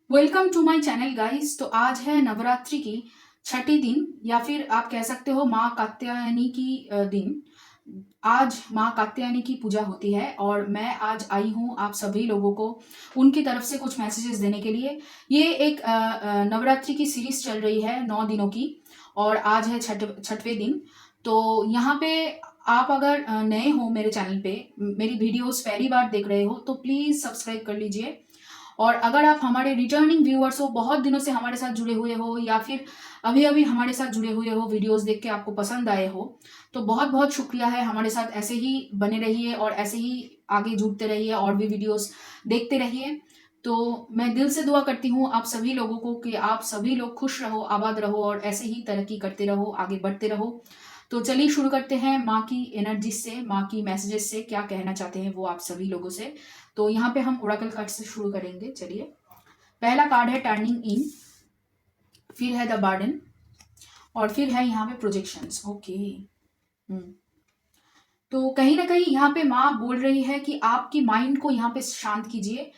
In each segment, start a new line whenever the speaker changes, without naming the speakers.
Welcome to my channel guys. तो आज है नवरात्रि की छठी दिन या फिर आप कह सकते हो माँ कात्यायनी की दिन। आज माँ कात्यायनी की पूजा होती है और मैं आज आई हूँ आप सभी लोगों को उनकी तरफ से कुछ मैसेजेस देने के लिए। ये एक नवरात्रि की सीरीज चल रही है 9 दिनों की और आज है छठवें दिन। तो यहाँ पे आप अगर नए हो मेरे चैनल पे, मेरी वीडियोस पहली बार देख रहे हो तो प्लीज़ सब्सक्राइब कर लीजिए। और अगर आप हमारे रिटर्निंग व्यूअर्स हो, बहुत दिनों से हमारे साथ जुड़े हुए हो या फिर अभी अभी हमारे साथ जुड़े हुए हो, वीडियोस देख के आपको पसंद आए हो, तो बहुत बहुत शुक्रिया है। हमारे साथ ऐसे ही बने रहिए और ऐसे ही आगे जुड़ते रहिए और भी वीडियोस देखते रहिए। तो मैं दिल से दुआ करती हूँ आप सभी लोगों को कि आप सभी लोग खुश रहो, आबाद रहो और ऐसे ही तरक्की करते रहो, आगे बढ़ते रहो। तो चलिए शुरू करते हैं माँ की एनर्जी से, माँ की मैसेजेस से क्या कहना चाहते हैं वो आप सभी लोगों से। तो यहाँ पे हम ओरेकल कार्ड से शुरू करेंगे। चलिए, पहला कार्ड है टर्निंग इन, फिर है द बर्डन और फिर है यहाँ पे प्रोजेक्शंस। ओके। हम्म तो कहीं ना कहीं यहाँ पे माँ बोल रही है कि आपकी माइंड को यहाँ पे शांत कीजिए,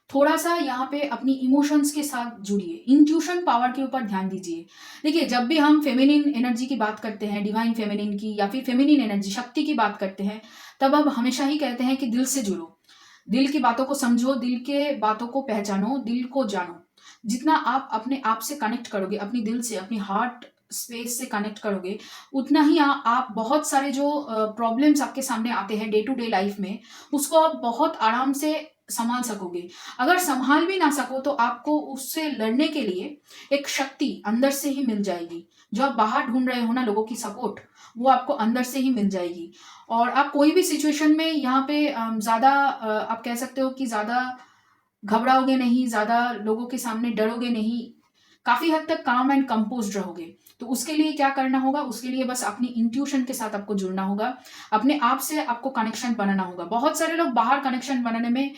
थोड़ा सा यहाँ पे अपनी इमोशंस के साथ जुड़िए, इंट्यूशन पावर के ऊपर ध्यान दीजिए। देखिए, जब भी हम फेमिनिन एनर्जी की बात करते हैं, डिवाइन फेमिनिन की या फिर फेमिनिन एनर्जी शक्ति की बात करते हैं, तब अब हमेशा ही कहते हैं कि दिल से जुड़ो, दिल की बातों को समझो, दिल के बातों को पहचानो, दिल को जानो। जितना आप अपने आप से कनेक्ट करोगे, अपनी दिल से, अपनी हार्ट स्पेस से कनेक्ट करोगे, उतना ही आप बहुत सारे जो प्रॉब्लम्स आपके सामने आते हैं डे टू डे लाइफ में, उसको आप बहुत आराम से संभाल सकोगे। अगर संभाल भी ना सको तो आपको उससे लड़ने के लिए एक शक्ति अंदर से ही मिल जाएगी। जो आप बाहर ढूंढ रहे हो ना, लोगों की सपोर्ट, वो आपको अंदर से ही मिल जाएगी। और आप कोई भी सिचुएशन में यहाँ पे ज़्यादा आप कह सकते हो कि ज़्यादा घबराओगे नहीं, ज़्यादा लोगों के सामने डरोगे नहीं, काफ़ी हद तक काम एंड कंपोज्ड रहोगे। तो उसके लिए क्या करना होगा? उसके लिए बस अपनी इंट्यूशन के साथ आपको जुड़ना होगा, अपने आप से आपको कनेक्शन बनाना होगा। बहुत सारे लोग बाहर कनेक्शन बनाने में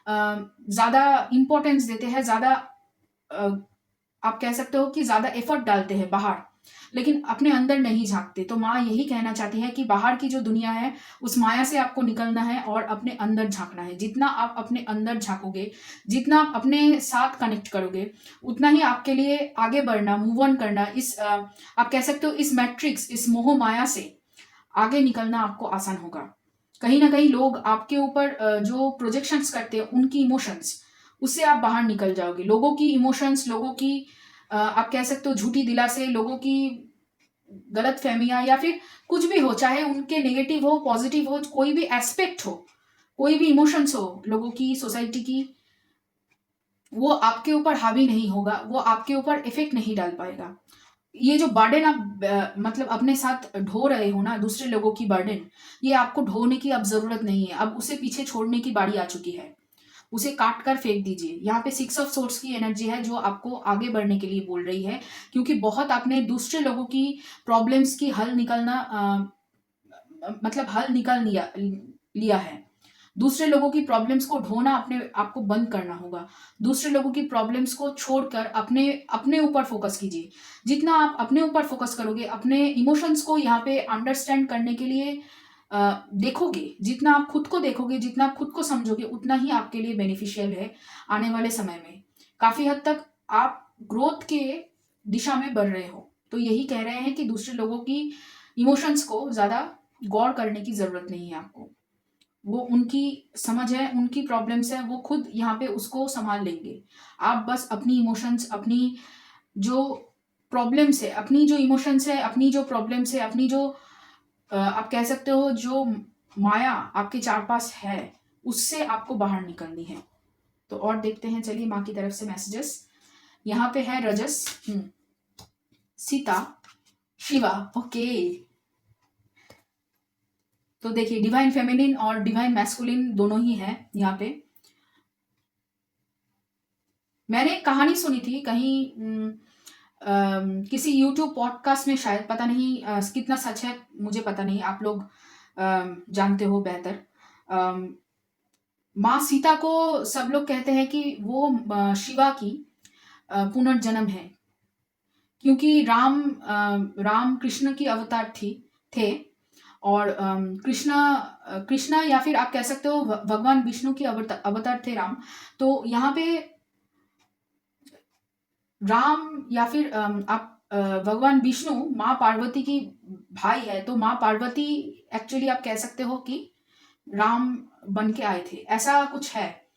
ज़्यादा इंपॉर्टेंस देते हैं, ज़्यादा अ, आप कह सकते हो कि ज़्यादा एफर्ट डालते हैं बाहर, लेकिन अपने अंदर नहीं झाँकते। तो माँ यही कहना चाहती है कि बाहर की जो दुनिया है, उस माया से आपको निकलना है और अपने अंदर झाँकना है। जितना आप अपने अंदर झाँकोगे, जितना आप अपने साथ कनेक्ट करोगे, उतना ही आपके लिए आगे बढ़ना, मूव ऑन करना, आप कह सकते हो इस मैट्रिक्स, इस मोह माया से आगे निकलना आपको आसान होगा। कहीं न कहीं लोग आपके ऊपर जो प्रोजेक्शंस करते हैं, उनकी इमोशंस, उससे आप बाहर निकल जाओगे। लोगों की इमोशंस, लोगों की आप कह सकते हो झूठी दिलासे, लोगों की गलतफ़हमियाँ या फिर कुछ भी हो, चाहे उनके नेगेटिव हो, पॉज़िटिव हो, कोई भी एस्पेक्ट हो, कोई भी इमोशंस हो लोगों की, सोसाइटी की, वो आपके ऊपर हावी नहीं होगा, वो आपके ऊपर इफ़ेक्ट नहीं डाल पाएगा। ये जो बर्डन आप मतलब अपने साथ ढो रहे हो ना, दूसरे लोगों की बर्डन, ये आपको ढोने की अब ज़रूरत नहीं है। अब उसे पीछे छोड़ने की बारी आ चुकी है। उसे काट कर फेंक दीजिए। यहाँ पे 6 ऑफ सोर्ड्स की एनर्जी है जो आपको आगे बढ़ने के लिए बोल रही है, क्योंकि बहुत आपने दूसरे लोगों की प्रॉब्लम्स की हल निकलना मतलब हल निकाल लिया लिया है। दूसरे लोगों की प्रॉब्लम्स को ढोना अपने आपको बंद करना होगा। दूसरे लोगों की प्रॉब्लम्स को छोड़कर अपने अपने ऊपर फ़ोकस कीजिए। जितना आप अपने ऊपर फ़ोकस करोगे, अपने इमोशंस को यहाँ पे अंडरस्टैंड करने के लिए देखोगे, जितना आप खुद को देखोगे, जितना आप खुद को समझोगे, उतना ही आपके लिए बेनिफिशियल है आने वाले समय में। काफ़ी हद तक आप ग्रोथ के दिशा में बढ़ रहे हो। तो यही कह रहे हैं कि दूसरे लोगों की इमोशंस को ज़्यादा गौर करने की ज़रूरत नहीं है आपको। वो उनकी समझ है, उनकी प्रॉब्लम्स है, वो खुद यहाँ पे उसको सँभाल लेंगे। आप बस अपनी इमोशंस, अपनी जो प्रॉब्लम्स है, अपनी जो इमोशंस है, अपनी जो प्रॉब्लम्स है, अपनी जो आप कह सकते हो जो माया आपके चार पास है, उससे आपको बाहर निकलनी है। तो और देखते हैं, चलिए माँ की तरफ से मैसेजेस। यहाँ पे है रजस, सीता, शिवा। ओके। तो देखिए, डिवाइन फेमिनिन और डिवाइन मैस्कुलिन दोनों ही हैं यहाँ पे। मैंने एक कहानी सुनी थी कहीं किसी यूट्यूब पॉडकास्ट में शायद, पता नहीं कितना सच है मुझे पता नहीं, आप लोग जानते हो बेहतर। अम, माँ सीता को सब लोग कहते हैं कि वो शिवा की पुनर्जन्म है, क्योंकि राम कृष्ण की अवतार थे। और कृष्णा या फिर आप कह सकते हो भगवान विष्णु की अवतार थे राम। तो यहाँ पे राम या फिर आप भगवान विष्णु माँ पार्वती की भाई है, तो माँ पार्वती एक्चुअली आप कह सकते हो कि राम बन के आए थे, ऐसा कुछ है,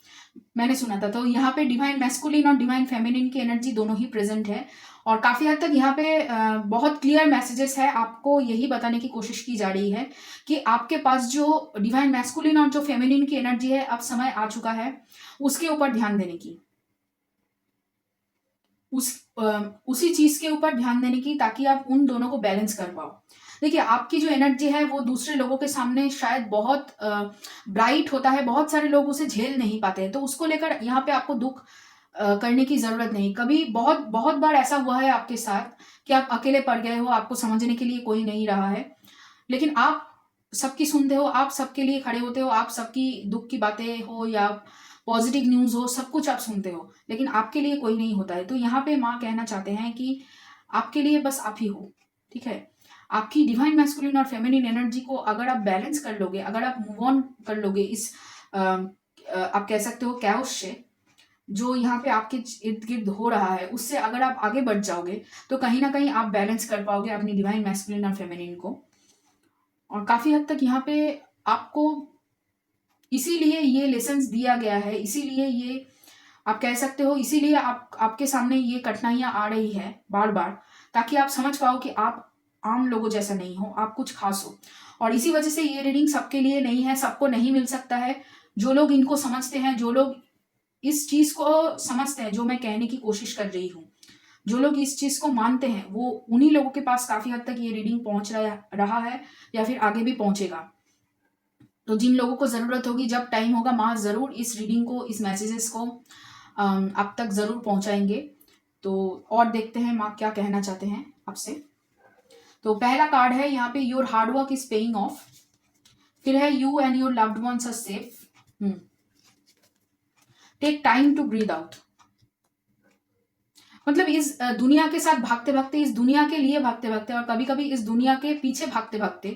मैंने सुना था। तो यहाँ पे डिवाइन मैस्कुलिन और डिवाइन फेमिनिन की एनर्जी दोनों ही प्रेजेंट है, और काफ़ी हद तक यहाँ पे बहुत क्लियर मैसेजेस है, आपको यही बताने की कोशिश की जा रही है कि आपके पास जो डिवाइन मैस्कुलिन और जो फेमिनिन की एनर्जी है, अब समय आ चुका है उसके ऊपर ध्यान देने की, उस उसी चीज के ऊपर ध्यान देने की, ताकि आप उन दोनों को बैलेंस कर पाओ। देखिए, आपकी जो एनर्जी है वो दूसरे लोगों के सामने शायद बहुत ब्राइट होता है, बहुत सारे लोग उसे झेल नहीं पाते हैं, तो उसको लेकर यहाँ पे आपको दुख करने की जरूरत नहीं। कभी बहुत बहुत बार ऐसा हुआ है आपके साथ कि आप अकेले पड़ गए हो, आपको समझने के लिए कोई नहीं रहा है, लेकिन आप सबकी सुनते हो, आप सबके लिए खड़े होते हो, आप सबकी दुख की बातें हो या पॉजिटिव न्यूज़ हो, सब कुछ आप सुनते हो, लेकिन आपके लिए कोई नहीं होता है। तो यहाँ पे माँ कहना चाहते हैं कि आपके लिए बस आप ही हो, ठीक है? आपकी डिवाइन मैस्कुलिन और फेमिनिन एनर्जी को अगर आप बैलेंस कर लोगे, अगर आप मूव ऑन कर लोगे इस आप कह सकते हो कैओस से, जो यहाँ पे आपके इर्द गिर्द हो रहा है, उससे अगर आप आगे बढ़ जाओगे, तो कहीं ना कहीं आप बैलेंस कर पाओगे अपनी डिवाइन मैस्कुलिन और फेमिनिन को। और काफी हद तक यहाँ पे आपको इसीलिए ये लेसन्स दिया गया है, इसीलिए ये आप कह सकते हो, इसीलिए आपके सामने ये कठिनाइयां आ रही है बार बार, ताकि आप समझ पाओ कि आप आम लोगों जैसा नहीं हो, आप कुछ खास हो। और इसी वजह से ये रीडिंग सबके लिए नहीं है, सबको नहीं मिल सकता है। जो लोग इनको समझते हैं, जो लोग इस चीज को समझते हैं जो मैं कहने की कोशिश कर रही हूँ, जो लोग इस चीज को मानते हैं, वो उन्हीं लोगों के पास काफी हद तक ये रीडिंग पहुंच रहा है, या फिर आगे भी पहुंचेगा। तो जिन लोगों को जरूरत होगी, जब टाइम होगा, माँ जरूर इस रीडिंग को, इस मैसेजेस को आप तक जरूर पहुंचाएंगे। तो और देखते हैं माँ क्या कहना चाहते हैं आपसे। तो पहला कार्ड है यहाँ पे, your hard work is paying off. फिर है, you and your loved ones are safe. Take time to breathe out. मतलब इस दुनिया के साथ भागते भागते, इस दुनिया के लिए भागते भागते, और कभी कभी इस दुनिया के पीछे भागते भागते,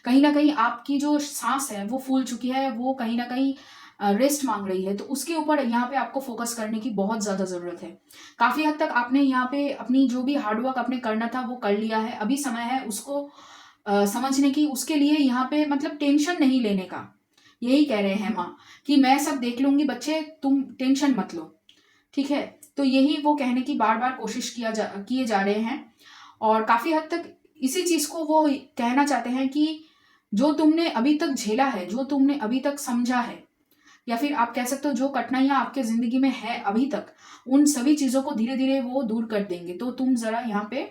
कहीं ना कहीं आपकी जो सांस है वो फूल चुकी है, वो कहीं ना कहीं रेस्ट मांग रही है। तो उसके ऊपर यहाँ पे आपको फोकस करने की बहुत ज्यादा जरूरत है। काफी हद तक आपने यहाँ पे अपनी जो भी हार्डवर्क आपने करना था वो कर लिया है, अभी समय है उसको समझने की, उसके लिए यहाँ पे मतलब टेंशन नहीं लेने का। यही कह रहे हैं माँ कि मैं सब देख लूंगी बच्चे, तुम टेंशन मत लो, ठीक है? तो यही वो कहने की बार बार कोशिश किए जा रहे हैं, और काफी हद तक इसी चीज को वो कहना चाहते हैं कि जो तुमने अभी तक झेला है, जो तुमने अभी तक समझा है, या फिर आप कह सकते हो जो कठिनाइयां आपके जिंदगी में है अभी तक, उन सभी चीजों को धीरे धीरे वो दूर कर देंगे। तो तुम जरा यहाँ पे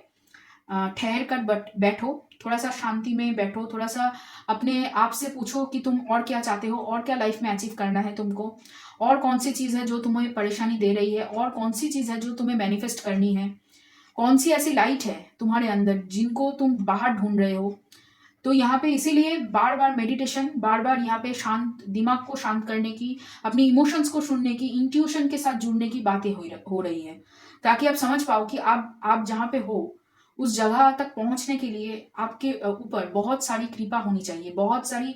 ठहर कर बैठो, थोड़ा सा शांति में बैठो, थोड़ा सा अपने आप से पूछो कि तुम और क्या चाहते हो, और क्या लाइफ में अचीव करना है तुमको, और कौन सी चीज़ है जो तुम्हें परेशानी दे रही है, और कौन सी चीज़ है जो तुम्हें मैनिफेस्ट करनी है, कौन सी ऐसी लाइट है तुम्हारे अंदर जिनको तुम बाहर ढूंढ रहे हो। तो यहाँ पे इसीलिए बार बार मेडिटेशन, बार बार यहाँ पे शांत दिमाग को शांत करने की, अपनी इमोशंस को सुनने की, इंट्यूशन के साथ जुड़ने की बातें हो रही है, ताकि आप समझ पाओ कि आप जहाँ पे हो उस जगह तक पहुंचने के लिए आपके ऊपर बहुत सारी कृपा होनी चाहिए, बहुत सारी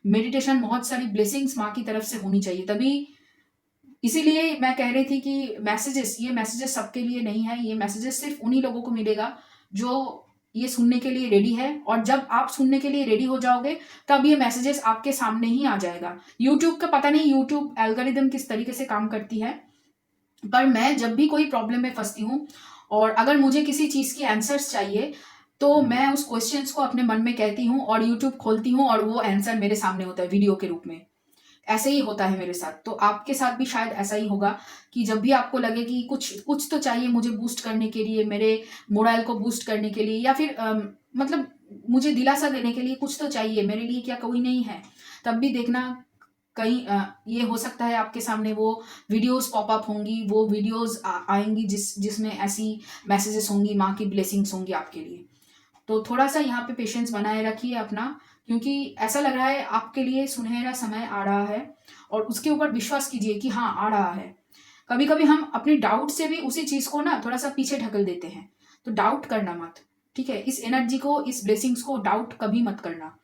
मेडिटेशन, बहुत सारी ब्लेसिंग्स माँ की तरफ से होनी चाहिए। तभी, इसीलिए मैं कह रही थी कि ये मैसेजेस सबके लिए नहीं है, ये मैसेजेस सिर्फ उन्हीं लोगों को मिलेगा जो ये सुनने के लिए रेडी है। और जब आप सुनने के लिए रेडी हो जाओगे, तब ये मैसेजेस आपके सामने ही आ जाएगा। यूट्यूब का पता नहीं यूट्यूब एल्गोरिदम किस तरीके से काम करती है, पर मैं जब भी कोई प्रॉब्लम में फंसती हूँ, और अगर मुझे किसी चीज की आंसर्स चाहिए, तो मैं उस क्वेश्चंस को अपने मन में कहती हूँ और यूट्यूब खोलती हूँ, और वो आंसर मेरे सामने होता है वीडियो के रूप में। ऐसे ही होता है मेरे साथ, तो आपके साथ भी शायद ऐसा ही होगा कि जब भी आपको लगे कि कुछ कुछ तो चाहिए मुझे बूस्ट करने के लिए, मेरे मोरल को बूस्ट करने के लिए, या फिर मतलब मुझे दिलासा देने के लिए कुछ तो चाहिए, मेरे लिए क्या कोई नहीं है, तब भी देखना कहीं ये हो सकता है आपके सामने वो वीडियोस पॉपअप होंगी, वो वीडियोस आएंगी जिसमें ऐसी मैसेजेस होंगी, माँ की ब्लेसिंग्स होंगी आपके लिए। तो थोड़ा सा यहाँ पे पेशेंस बनाए रखिए अपना, क्योंकि ऐसा लग रहा है आपके लिए सुनहरा समय आ रहा है, और उसके ऊपर विश्वास कीजिए कि हाँ आ रहा है। कभी कभी हम अपने डाउट से भी उसी चीज को ना थोड़ा सा पीछे ढकल देते हैं, तो डाउट करना मत, ठीक है? इस एनर्जी को, इस ब्लेसिंग्स को डाउट कभी मत करना,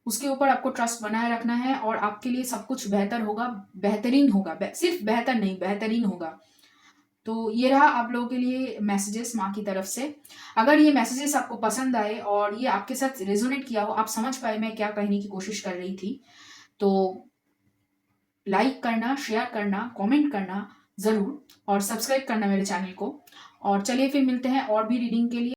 उसके ऊपर आपको ट्रस्ट बनाए रखना है, और आपके लिए सब कुछ बेहतर होगा, बेहतरीन होगा, सिर्फ बेहतर नहीं, बेहतरीन होगा। तो ये रहा आप लोगों के लिए मैसेजेस माँ की तरफ से। अगर ये मैसेजेस आपको पसंद आए और ये आपके साथ रेजोनेट किया हो, आप समझ पाए मैं क्या कहने की कोशिश कर रही थी, तो लाइक करना, शेयर करना, कमेंट करना ज़रूर और सब्सक्राइब करना मेरे चैनल को। और चलिए फिर मिलते हैं और भी रीडिंग के लिए।